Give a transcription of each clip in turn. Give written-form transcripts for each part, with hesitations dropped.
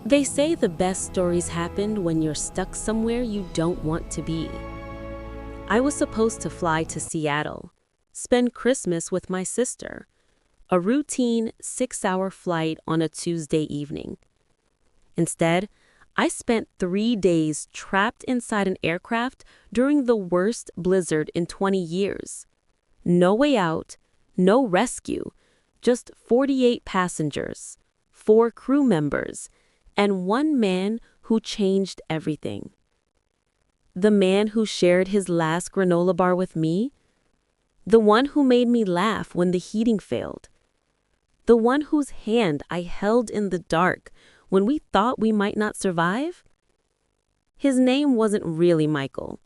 They say the best stories happened when you're stuck somewhere you don't want to be. I was supposed to fly to Seattle, spend Christmas with my sister, a routine 6-hour flight on a Tuesday evening. Instead, I spent 3 days trapped inside an aircraft during the worst blizzard in 20 years. No way out, no rescue, just 48 passengers, 4 crew members, and one man who changed everything. The man who shared his last granola bar with me, the one who made me laugh when the heating failed, the one whose hand I held in the dark when we thought we might not survive. His name wasn't really Michael,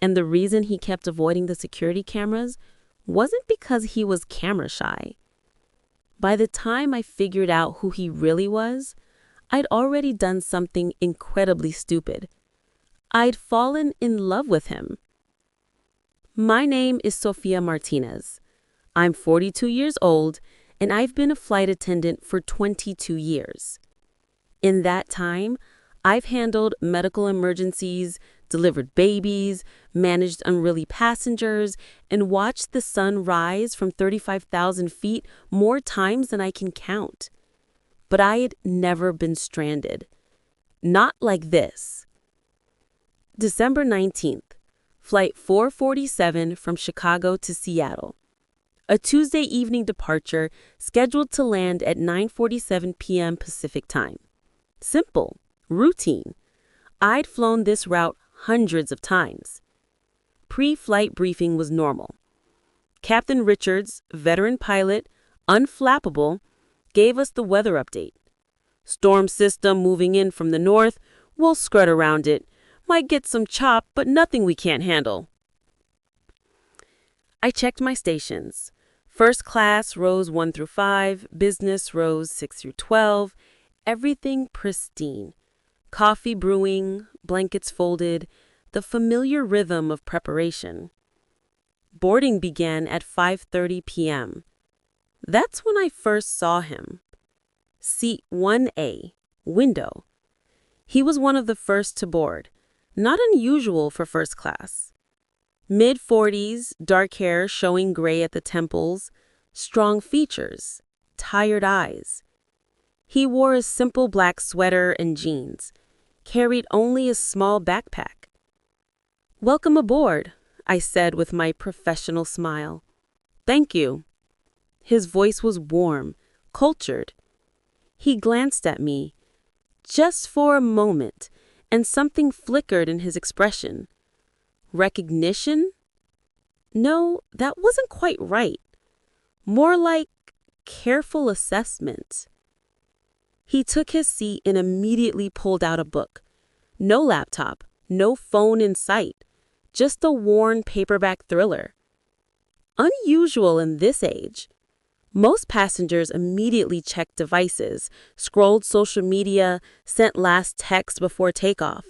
and the reason he kept avoiding the security cameras wasn't because he was camera shy. By the time I figured out who he really was, I'd already done something incredibly stupid. I'd fallen in love with him. My name is Sophia Martinez. I'm 42 years old, and I've been a flight attendant for 22 years. In that time, I've handled medical emergencies, delivered babies, managed unruly passengers, and watched the sun rise from 35,000 feet more times than I can count. But I had never been stranded. Not like this. December 19th, Flight 447 from Chicago to Seattle. A Tuesday evening departure scheduled to land at 9:47 p.m. Pacific Time. Simple, routine. I'd flown this route hundreds of times. Pre-flight briefing was normal. Captain Richards, veteran pilot, unflappable, gave us the weather update. Storm system moving in from the north, we'll skirt around it. Might get some chop, but nothing we can't handle. I checked my stations. First class rows 1 through 5, business rows 6 through 12, everything pristine. Coffee brewing, blankets folded, the familiar rhythm of preparation. Boarding began at 5:30 p.m. That's when I first saw him. Seat 1A, window. He was one of the first to board. Not unusual for first class. Mid-40s, dark hair showing gray at the temples, strong features, tired eyes. He wore a simple black sweater and jeans, carried only a small backpack. "Welcome aboard," I said with my professional smile. "Thank you." His voice was warm, cultured. He glanced at me, just for a moment, and something flickered in his expression. Recognition? No, that wasn't quite right. More like careful assessment. He took his seat and immediately pulled out a book. No laptop, no phone in sight, just a worn paperback thriller. Unusual in this age. Most passengers immediately checked devices, scrolled social media, sent last text before takeoff.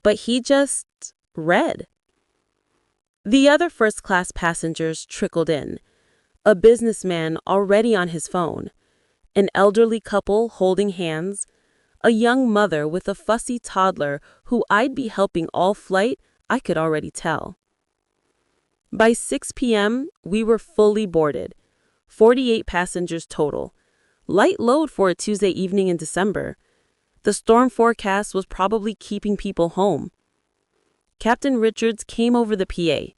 But he just read. The other first-class passengers trickled in. A businessman already on his phone, an elderly couple holding hands, a young mother with a fussy toddler who I'd be helping all flight, I could already tell. By 6 p.m., we were fully boarded. 48 passengers total. Light load for a Tuesday evening in December. The storm forecast was probably keeping people home. Captain Richards came over the PA.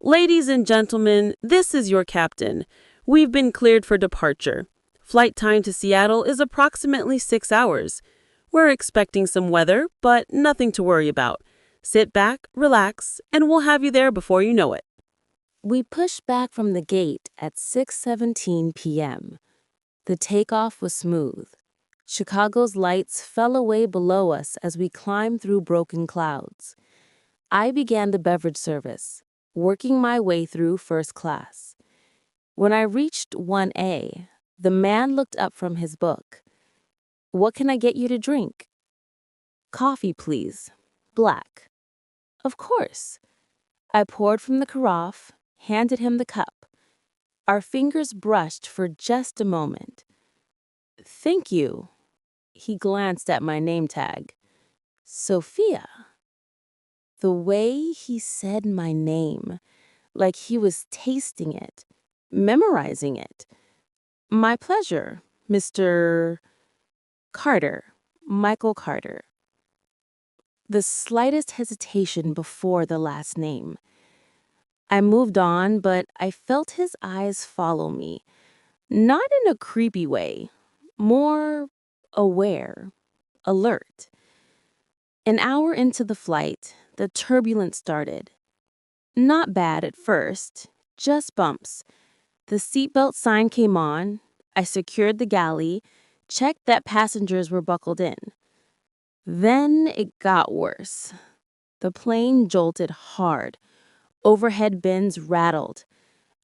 "Ladies and gentlemen, this is your captain. We've been cleared for departure. Flight time to Seattle is approximately 6 hours. We're expecting some weather, but nothing to worry about. Sit back, relax, and we'll have you there before you know it." We pushed back from the gate at 6:17 p.m. The takeoff was smooth. Chicago's lights fell away below us as we climbed through broken clouds. I began the beverage service, working my way through first class. When I reached 1A, the man looked up from his book. "What can I get you to drink?" "Coffee, please. Black." "Of course." I poured from the carafe, handed him the cup. Our fingers brushed for just a moment. "Thank you." He glanced at my name tag. Sophia. The way he said my name, like he was tasting it, memorizing it. My pleasure, Mr. Carter, Michael Carter. The slightest hesitation before the last name. I moved on, but I felt his eyes follow me. Not in a creepy way, more aware, alert. An hour into the flight, the turbulence started. Not bad at first, just bumps. The seatbelt sign came on. I secured the galley, checked that passengers were buckled in. Then it got worse. The plane jolted hard. Overhead bins rattled.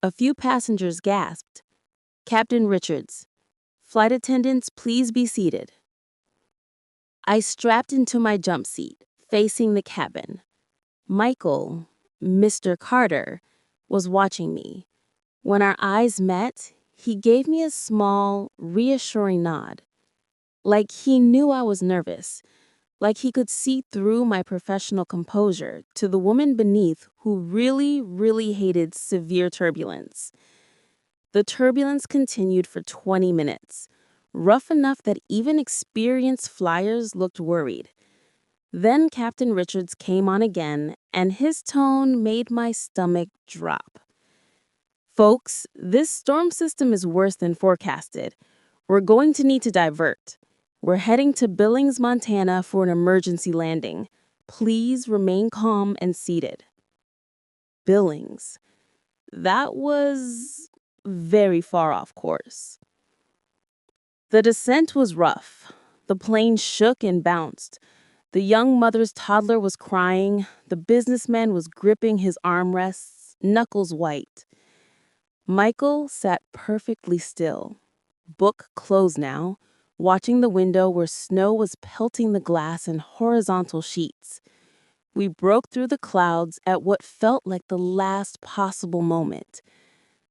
A few passengers gasped. Captain Richards, flight attendants, please be seated. I strapped into my jump seat, facing the cabin. Michael, Mr. Carter, was watching me. When our eyes met, he gave me a small, reassuring nod. Like he knew I was nervous. Like he could see through my professional composure to the woman beneath who really hated severe turbulence. The turbulence continued for 20 minutes, rough enough that even experienced flyers looked worried. Then Captain Richards came on again, and his tone made my stomach drop. Folks, this storm system is worse than forecasted. We're going to need to divert. We're heading to Billings, Montana for an emergency landing. Please remain calm and seated. Billings. That was very far off course. The descent was rough. The plane shook and bounced. The young mother's toddler was crying. The businessman was gripping his armrests, knuckles white. Michael sat perfectly still, book closed now, watching the window where snow was pelting the glass in horizontal sheets. We broke through the clouds at what felt like the last possible moment.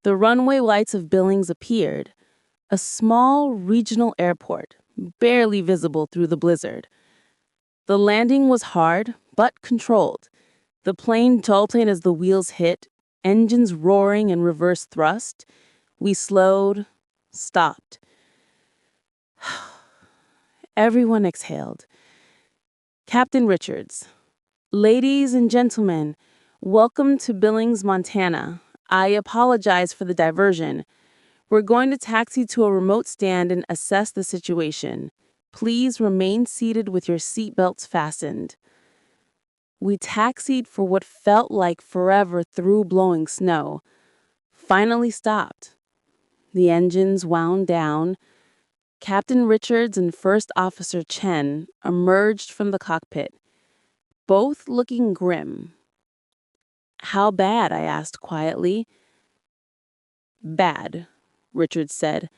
The runway lights of Billings appeared, a small regional airport, barely visible through the blizzard. The landing was hard, but controlled. The plane jolting as the wheels hit, engines roaring in reverse thrust. We slowed, stopped. Everyone exhaled. Captain Richards. Ladies and gentlemen, welcome to Billings, Montana. I apologize for the diversion. We're going to taxi to a remote stand and assess the situation. Please remain seated with your seatbelts fastened. We taxied for what felt like forever through blowing snow. Finally stopped. The engines wound down. Captain Richards and First Officer Chen emerged from the cockpit, both looking grim. How bad? I asked quietly. Bad, Richards said.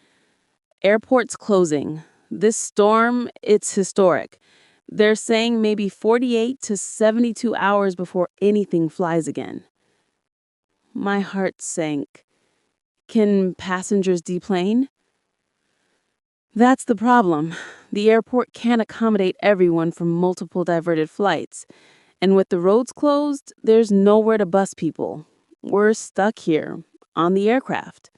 Airport's closing. This storm, it's historic. They're saying maybe 48 to 72 hours before anything flies again. My heart sank. Can passengers deplane? That's the problem. The airport can't accommodate everyone from multiple diverted flights. And with the roads closed, there's nowhere to bus people. We're stuck here, on the aircraft.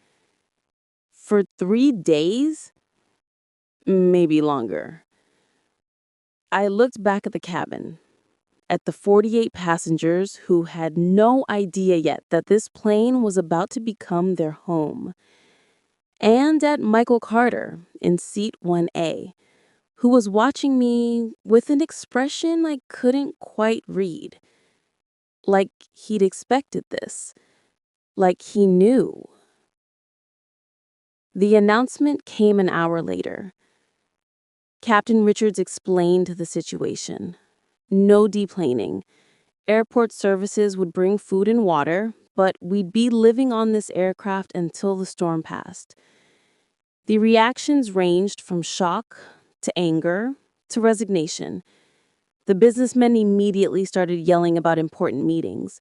For 3 days? Maybe longer. I looked back at the cabin, at the 48 passengers who had no idea yet that this plane was about to become their home, and at Michael Carter in seat 1A, who was watching me with an expression I couldn't quite read. Like he'd expected this. Like he knew. The announcement came an hour later. Captain Richards explained the situation. No deplaning. Airport services would bring food and water, but we'd be living on this aircraft until the storm passed. The reactions ranged from shock to anger to resignation. The businessmen immediately started yelling about important meetings.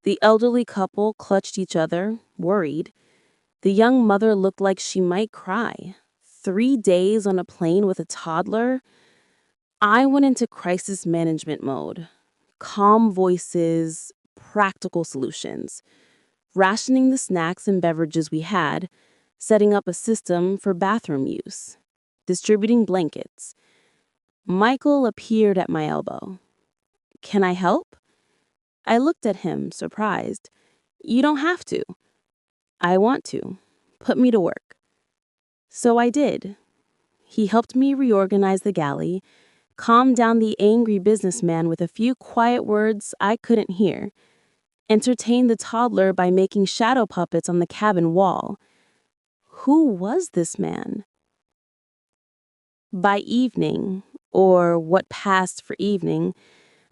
The elderly couple clutched each other, worried. The young mother looked like she might cry. 3 days on a plane with a toddler, I went into crisis management mode. Calm voices, practical solutions, rationing the snacks and beverages we had, setting up a system for bathroom use, distributing blankets. Michael appeared at my elbow. "Can I help?" I looked at him, surprised. "You don't have to." "I want to. Put me to work." So I did. He helped me reorganize the galley, calmed down the angry businessman with a few quiet words I couldn't hear, entertained the toddler by making shadow puppets on the cabin wall. Who was this man? By evening, or what passed for evening,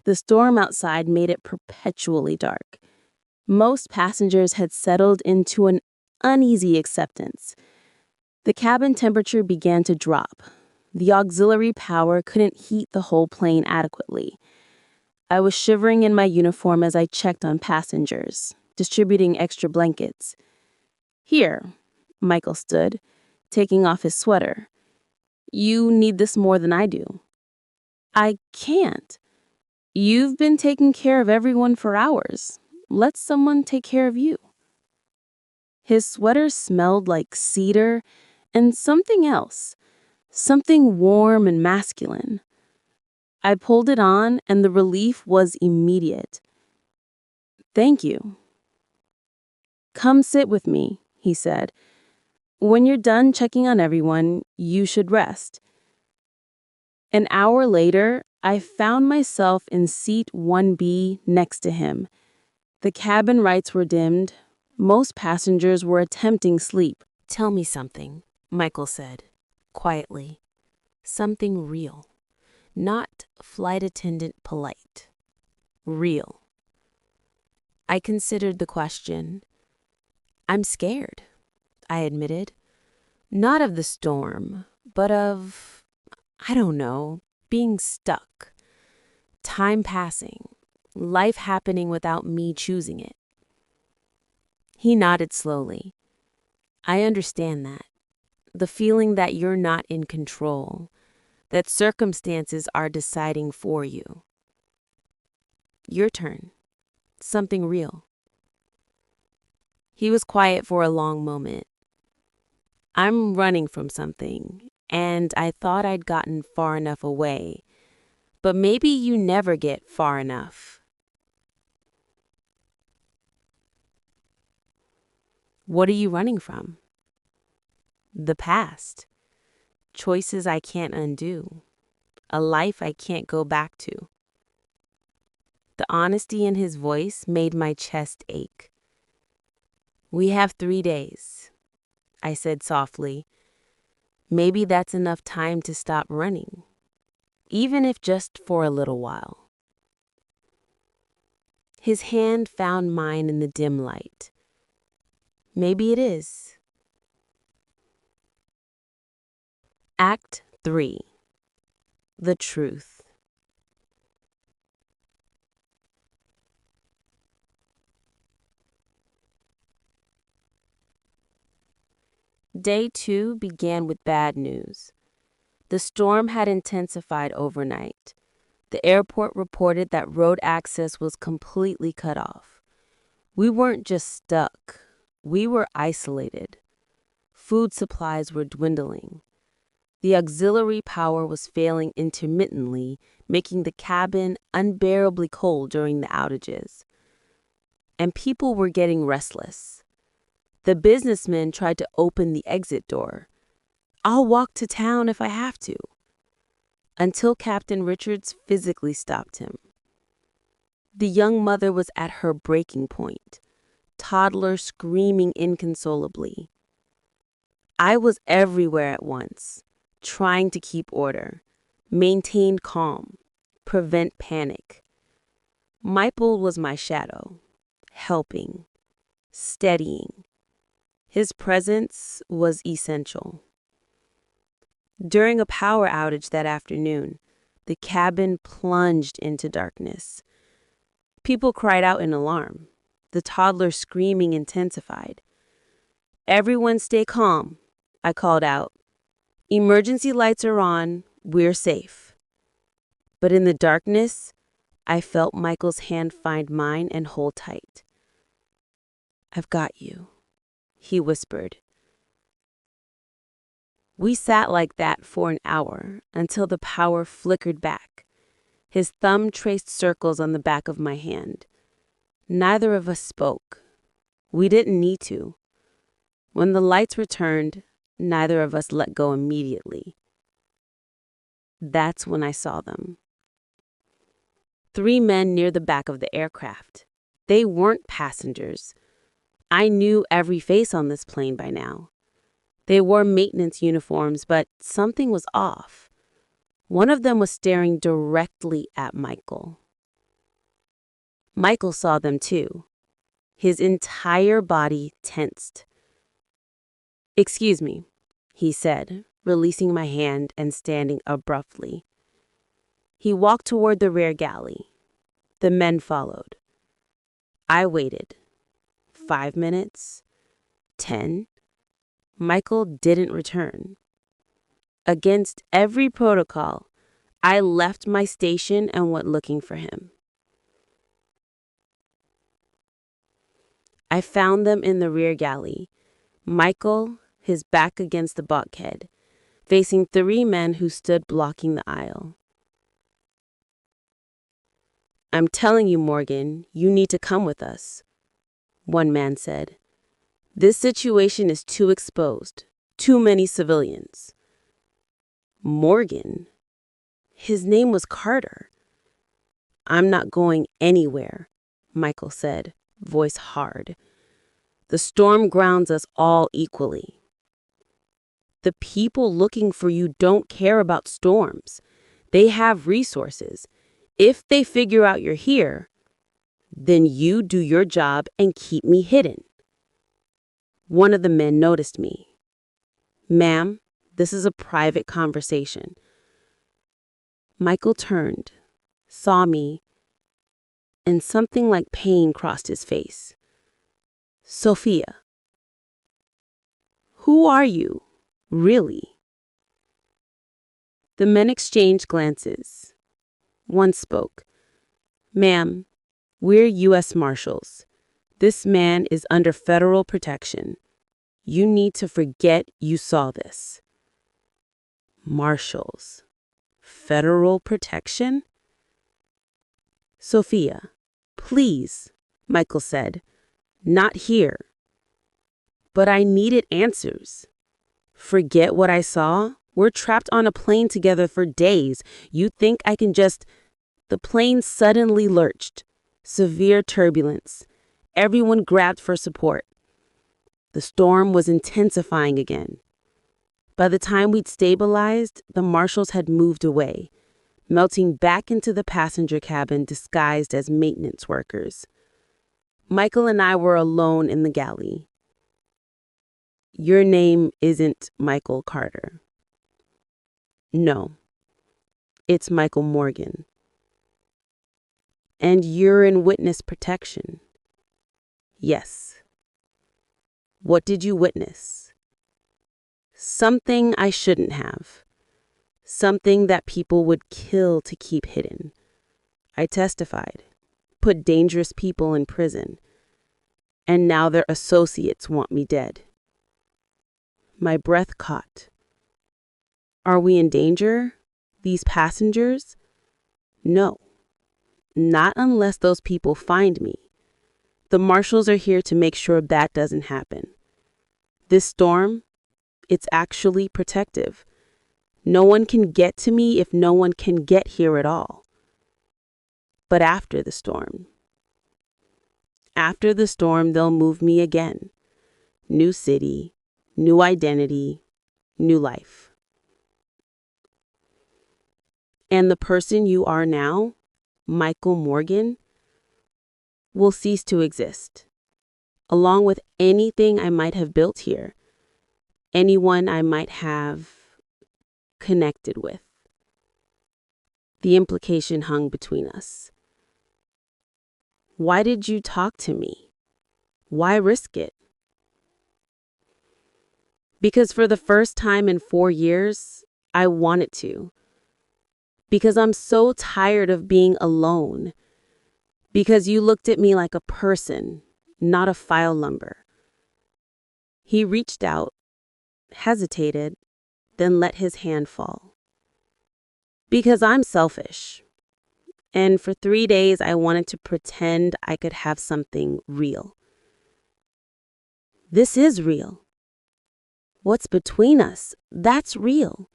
the storm outside made it perpetually dark. Most passengers had settled into an uneasy acceptance. The cabin temperature began to drop. The auxiliary power couldn't heat the whole plane adequately. I was shivering in my uniform as I checked on passengers, distributing extra blankets. "Here," Michael stood, taking off his sweater. "You need this more than I do." "I can't. You've been taking care of everyone for hours. Let someone take care of you." His sweater smelled like cedar and something else, something warm and masculine. I pulled it on, and the relief was immediate. "Thank you." "Come sit with me," he said. "When you're done checking on everyone, you should rest." An hour later, I found myself in seat 1B next to him. The cabin lights were dimmed. Most passengers were attempting sleep. "Tell me something," Michael said, quietly. "Something real. Not flight attendant polite. Real." I considered the question. "I'm scared," I admitted. "Not of the storm, but of, I don't know, being stuck. Time passing. Life happening without me choosing it." He nodded slowly. "I understand that. The feeling that you're not in control, that circumstances are deciding for you. Your turn. Something real." He was quiet for a long moment. "I'm running from something, and I thought I'd gotten far enough away. But maybe you never get far enough." "What are you running from?" "The past. Choices I can't undo. A life I can't go back to." The honesty in his voice made my chest ache. "We have 3 days," I said softly. "Maybe that's enough time to stop running, even if just for a little while." His hand found mine in the dim light. "Maybe it is." Act 3. The Truth. Day 2 began with bad news. The storm had intensified overnight. The airport reported that road access was completely cut off. We weren't just stuck, we were isolated. Food supplies were dwindling. The auxiliary power was failing intermittently, making the cabin unbearably cold during the outages. And people were getting restless. The businessman tried to open the exit door. "I'll walk to town if I have to." Until Captain Richards physically stopped him. The young mother was at her breaking point, toddler screaming inconsolably. I was everywhere at once, trying to keep order, maintain calm, prevent panic. Michael was my shadow, helping, steadying. His presence was essential. During a power outage that afternoon, the cabin plunged into darkness. People cried out in alarm. The toddler screaming intensified. "Everyone stay calm," I called out. Emergency lights are on. We're safe. But in the darkness, I felt Michael's hand find mine and hold tight. "I've got you," he whispered. We sat like that for an hour until the power flickered back. His thumb traced circles on the back of my hand. Neither of us spoke. We didn't need to. When the lights returned, neither of us let go immediately. That's when I saw them. 3 men near the back of the aircraft. They weren't passengers. I knew every face on this plane by now. They wore maintenance uniforms, but something was off. One of them was staring directly at Michael. Michael saw them too. His entire body tensed. "Excuse me," he said, releasing my hand and standing abruptly. He walked toward the rear galley. The men followed. I waited. 5 minutes. 10. Michael didn't return. Against every protocol, I left my station and went looking for him. I found them in the rear galley. Michael, his back against the bulkhead, facing 3 men who stood blocking the aisle. "I'm telling you, Morgan, you need to come with us," one man said. "This situation is too exposed. Too many civilians." Morgan? His name was Carter. "I'm not going anywhere," Michael said, voice hard. "The storm grounds us all equally." "The people looking for you don't care about storms. They have resources. If they figure out you're here, then you do your job and keep me hidden." One of the men noticed me. "Ma'am, this is a private conversation." Michael turned, saw me, and something like pain crossed his face. "Sophia, who are you, really?" The men exchanged glances. One spoke. "Ma'am, we're U.S. Marshals. This man is under federal protection. You need to forget you saw this." Marshals. Federal protection? "Sophia, please," Michael said. "Not here." But I needed answers. Forget what I saw? We're trapped on a plane together for days. You think I can just... The plane suddenly lurched. Severe turbulence. Everyone grabbed for support. The storm was intensifying again. By the time we'd stabilized, the marshals had moved away, melting back into the passenger cabin disguised as maintenance workers. Michael and I were alone in the galley. "Your name isn't Michael Carter." "No, it's Michael Morgan." "And you're in witness protection." "Yes." "What did you witness?" "Something I shouldn't have. Something that people would kill to keep hidden. I testified, put dangerous people in prison, and now their associates want me dead." My breath caught. "Are we in danger? These passengers?" "No. Not unless those people find me. The marshals are here to make sure that doesn't happen. This storm, it's actually protective. No one can get to me if no one can get here at all. But after the storm, they'll move me again. New city, new identity, new life. And the person you are now, Michael Morgan, will cease to exist, along with anything I might have built here, anyone I might have connected with. The implication hung between us. Why did you talk to me? Why risk it? Because for the first time in 4 years, I wanted to. Because I'm so tired of being alone. Because you looked at me like a person, not a file number. He reached out, hesitated, then let his hand fall. Because I'm selfish. And for 3 days, I wanted to pretend I could have something real. This is real. What's between us, that's real.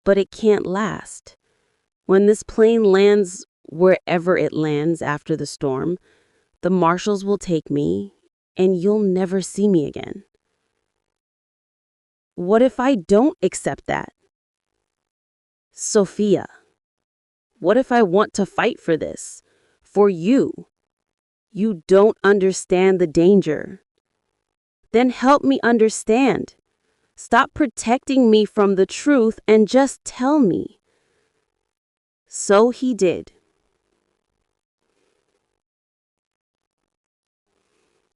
But it can't last. When this plane lands wherever it lands after the storm, the Marshals will take me, and you'll never see me again. What if I don't accept that? Sophia, what if I want to fight for this? For you? You don't understand the danger. Then help me understand. Stop protecting me from the truth and just tell me. So he did.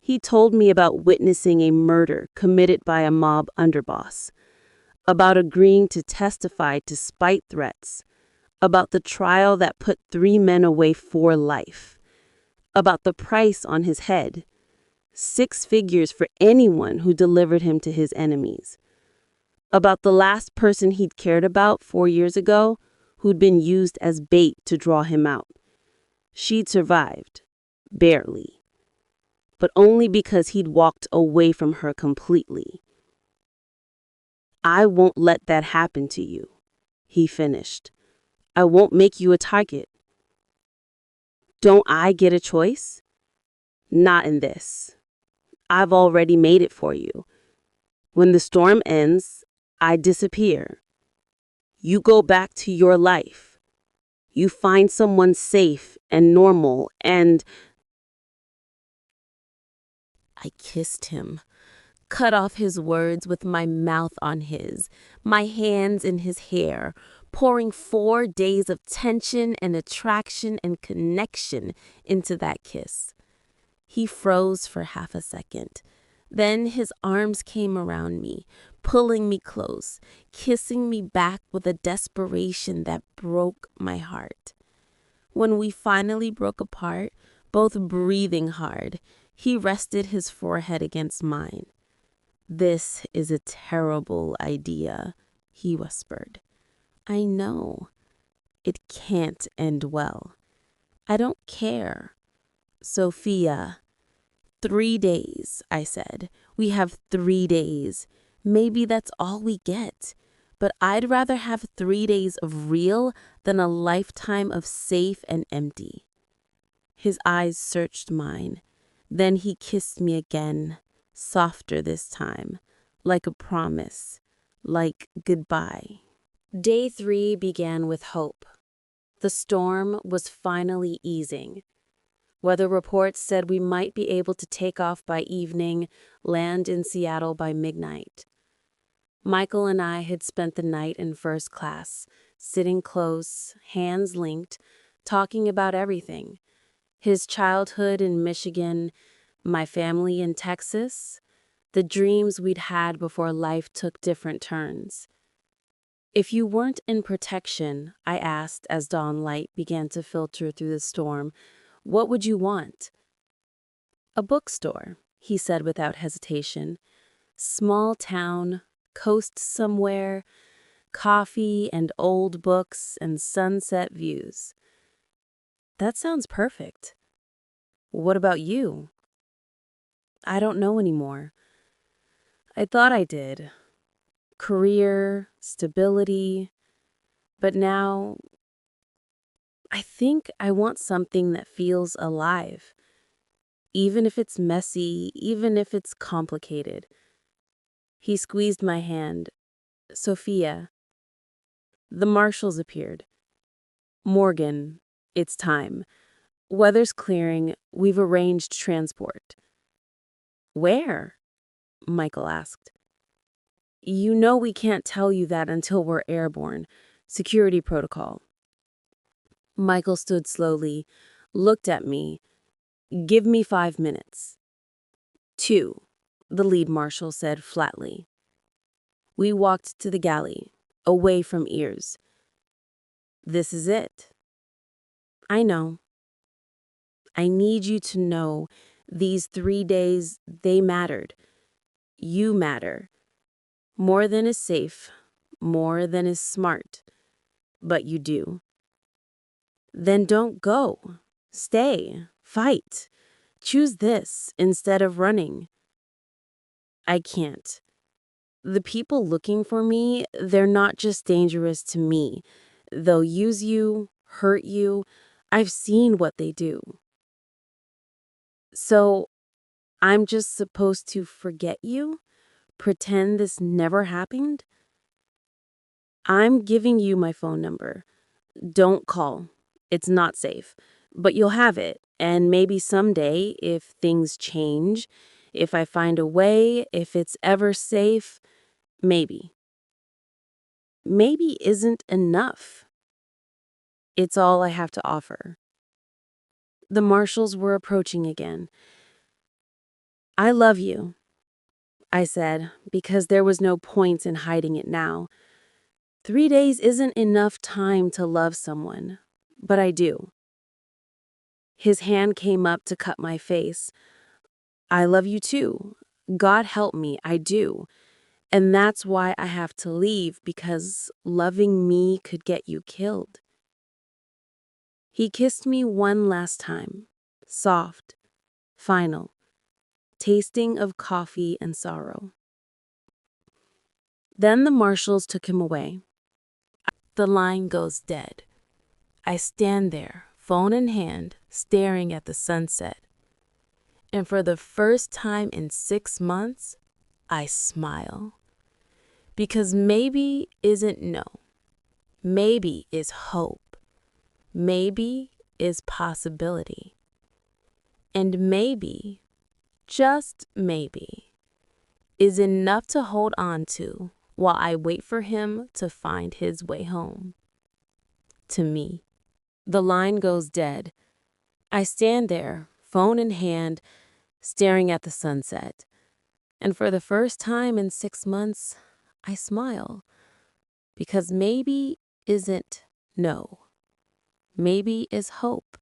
He told me about witnessing a murder committed by a mob underboss, about agreeing to testify despite threats, about the trial that put 3 men away for life, about the price on his head, 6 figures for anyone who delivered him to his enemies, about the last person he'd cared about 4 years ago who'd been used as bait to draw him out. She'd survived, barely, but only because he'd walked away from her completely. I won't let that happen to you, he finished. I won't make you a target. Don't I get a choice? Not in this. I've already made it for you. When the storm ends, I disappear. You go back to your life. You find someone safe and normal and... I kissed him, cut off his words with my mouth on his, my hands in his hair, pouring 4 days of tension and attraction and connection into that kiss. He froze for half a second. Then his arms came around me, pulling me close, kissing me back with a desperation that broke my heart. When we finally broke apart, both breathing hard, he rested his forehead against mine. This is a terrible idea, he whispered. I know. It can't end well. I don't care. Sophia. 3 days, I said. We have 3 days. Maybe that's all we get. But I'd rather have 3 days of real than a lifetime of safe and empty. His eyes searched mine. Then he kissed me again, softer this time, like a promise, like goodbye. Day 3 began with hope. The storm was finally easing. Weather reports said we might be able to take off by evening, land in Seattle by midnight. Michael and I had spent the night in first class, sitting close, hands linked, talking about everything. His childhood in Michigan, my family in Texas, the dreams we'd had before life took different turns. If you weren't in protection, I asked as dawn light began to filter through the storm, what would you want? A bookstore, he said without hesitation. Small town, coast somewhere, coffee and old books and sunset views. That sounds perfect. What about you? I don't know anymore. I thought I did. Career, stability. But now, I think I want something that feels alive. Even if it's messy, even if it's complicated. He squeezed my hand. Sophia. The Marshals appeared. Morgan, it's time. Weather's clearing. We've arranged transport. Where? Michael asked. You know we can't tell you that until we're airborne. Security protocol. Michael stood slowly, looked at me. Give me 5 minutes. 2, the lead marshal said flatly. We walked to the galley, away from ears. This is it. I know. I need you to know these 3 days, they mattered. You matter. More than is safe, more than is smart. But you do. Then don't go. Stay. Fight. Choose this instead of running. I can't. The people looking for me, they're not just dangerous to me. They'll use you, hurt you. I've seen what they do. So I'm just supposed to forget you? Pretend this never happened? I'm giving you my phone number. Don't call. It's not safe. But you'll have it. And maybe someday, if things change, if I find a way, if it's ever safe, maybe. Maybe isn't enough. It's all I have to offer. The Marshals were approaching again. I love you, I said, because there was no point in hiding it now. 3 days isn't enough time to love someone, but I do. His hand came up to cut my face. I love you too. God help me, I do. And that's why I have to leave, because loving me could get you killed. He kissed me one last time, soft, final, tasting of coffee and sorrow. Then the Marshals took him away. The line goes dead. I stand there, phone in hand, staring at the sunset. And for the first time in 6 months, I smile. Because maybe isn't no. Maybe is hope. Maybe is possibility. And maybe, just maybe, is enough to hold on to while I wait for him to find his way home. To me. The line goes dead. I stand there, phone in hand, staring at the sunset. And for the first time in 6 months, I smile. Because maybe isn't no. Maybe is hope.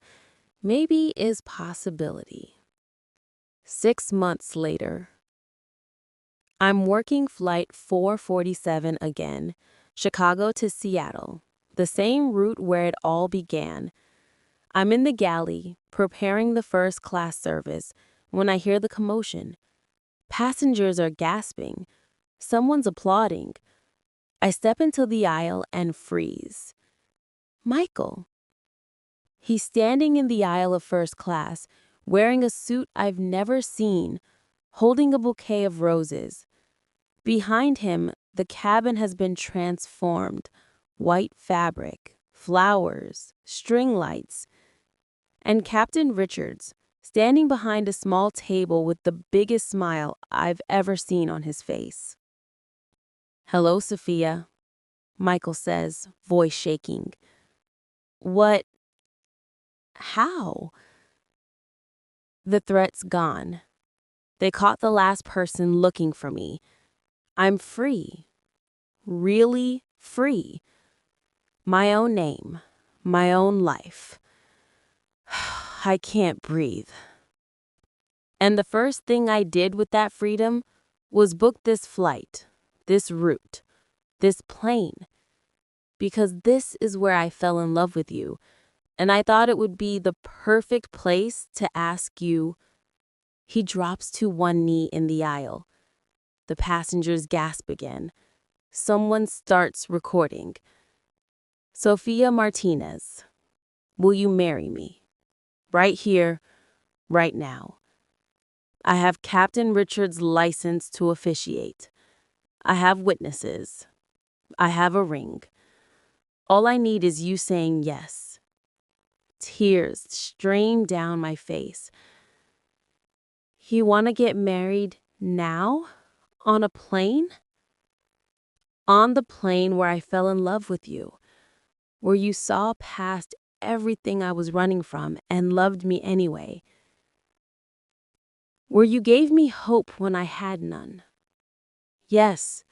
Maybe is possibility. 6 months later. I'm working flight 447 again, Chicago to Seattle, the same route where it all began. I'm in the galley, preparing the first class service, when I hear the commotion. Passengers are gasping. Someone's applauding. I step into the aisle and freeze. Michael. He's standing in the aisle of first class, wearing a suit I've never seen, holding a bouquet of roses. Behind him, the cabin has been transformed. White fabric, flowers, string lights. And Captain Richards, standing behind a small table with the biggest smile I've ever seen on his face. Hello, Sophia, Michael says, voice shaking. What? How? The threat's gone. They caught the last person looking for me. I'm free. Really free. My own name. My own life. I can't breathe. And the first thing I did with that freedom was book this flight, this route, this plane. Because this is where I fell in love with you. And I thought it would be the perfect place to ask you. He drops to one knee in the aisle. The passengers gasp again. Someone starts recording. Sophia Martinez, will you marry me? Right here, right now. I have Captain Richards' license to officiate. I have witnesses. I have a ring. All I need is you saying yes. Tears stream down my face. You want to get married now? On a plane? On the plane where I fell in love with you, where you saw past everything I was running from and loved me anyway, where you gave me hope when I had none. Yes,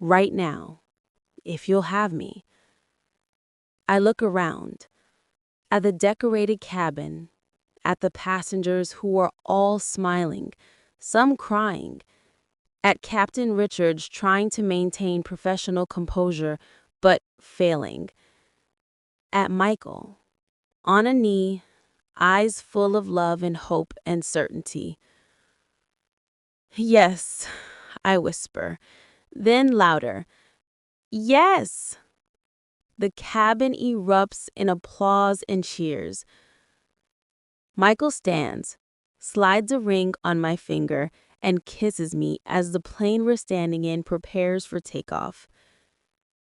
Right now, if you'll have me. I look around, at the decorated cabin, at the passengers who are all smiling, some crying, at Captain Richards trying to maintain professional composure but failing, at Michael, on a knee, eyes full of love and hope and certainty. Yes, I whisper, then louder, yes! The cabin erupts in applause and cheers. Michael stands, slides a ring on my finger, and kisses me as the plane we're standing in prepares for takeoff.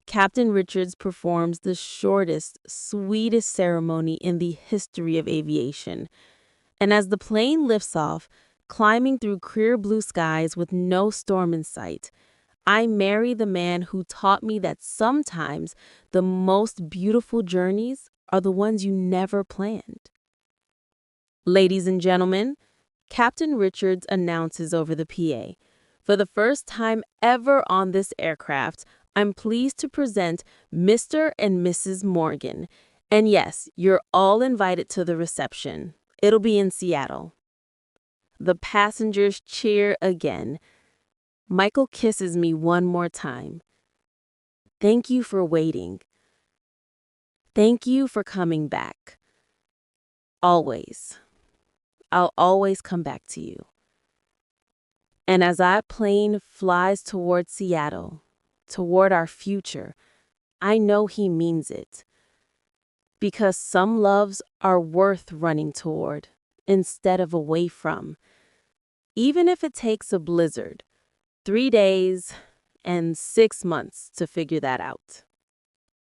Captain Richards performs the shortest, sweetest ceremony in the history of aviation. And as the plane lifts off, climbing through clear blue skies with no storm in sight, I marry the man who taught me that sometimes the most beautiful journeys are the ones you never planned. Ladies and gentlemen, Captain Richards announces over the PA. For the first time ever on this aircraft, I'm pleased to present Mr. and Mrs. Morgan. And yes, you're all invited to the reception. It'll be in Seattle. The passengers cheer again. Michael kisses me one more time. Thank you for waiting. Thank you for coming back. Always. I'll always come back to you. And as our plane flies toward Seattle, toward our future, I know he means it. Because some loves are worth running toward instead of away from. Even if it takes a blizzard, 3 days, and 6 months to figure that out.